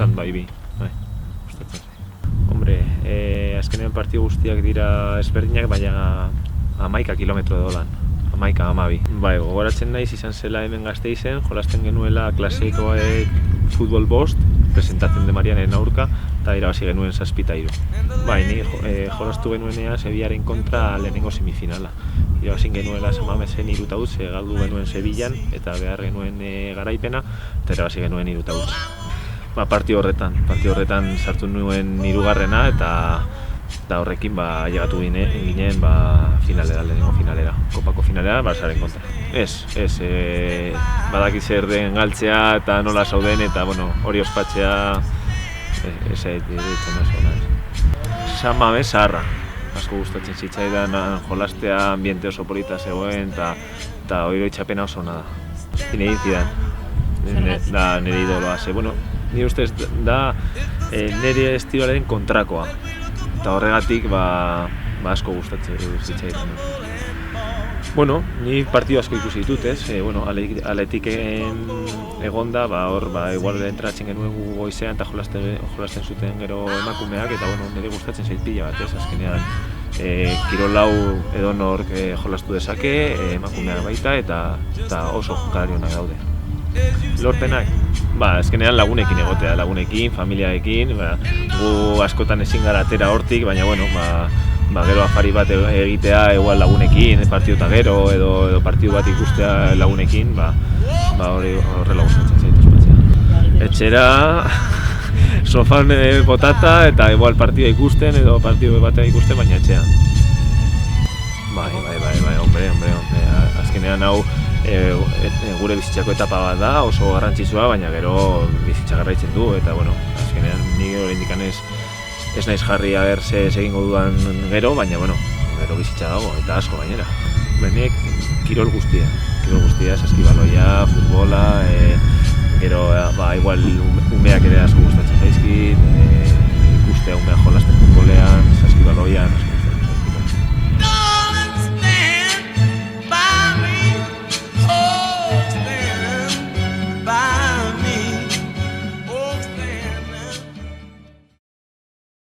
stand bai bi, bai, gustatzen zait. Hombre, azkenean partio guztiak dira ezberdinak, baina 11 kilometro dolan. 11-12. Bai, gogoratzen naiz izan zela hemen Gasteizen, jolasten genuela klaseikoek futbol bost, presentatzen de Marianen aurka, eta irabazi genuen 7-3. Bai, ni jolastu genuenea Sevillaren kontra lehenengo semifinala. Irabazin genuela San Mamesen 3-0, galdu genuen Sevillan, eta behar genuen garaipena, eta irabazi genuen 3-0. Ba, partio horretan sartu nuen 3. eta horrekin llegatu ginen finalera, lehenengo finalera, kopako finalera, Barsaren kontra. Ez, badaki zer den galtzea eta nola zauden eta hori ospatzea, ez ditzen oso. San Mames zaharra, asko gustatzen zitzaidan jolastea, ambiente oso polita zegoen eta hori itxapena oso ona da. Nire zidan, da nire idoloa ze, nire ustez da nire estiloaren kontrakoa. Eta horregatik asko gustatzen zitzaidan. Ni partidu asko ikusi ditut, ez? Atletiken egonda, igual entratzen genuen gu goizean eta jolasten zuten gero emakumeak, eta nire gustatzen zait pila bat, ez? Azkenean kirol hau edonork jolastu dezake, emakumeak baita, eta oso jokalari onak daude. Lorpenak? Azkenean lagunekin egotea, lagunekin, familiaekin, gu askotan ezin gara atera hortik, baina gero afari bat egitea igual lagunekin, partidu eta gero, edo partidu bat ikustea lagunekin, horrela gustatzen zaitu ospatzea. Etxera, sofan botata eta igual partidua ikusten edo partidu batea ikusten, baina etxean. Hombre, azkenean hau gure bizitzako etapa bat da, oso garrantzitsua, baina gero bizitza garraitzen du, eta azkenean ni oraindik ez naiz jarri ze egingo dudan gero, baina gero bizitza dago, eta asko gainera. Nik kirol guztia, saskibaloia, futbola, gero igual umeak ere asko gustatzen zaizkit, ikustea umeak jolasten futbolean, saskibaloian,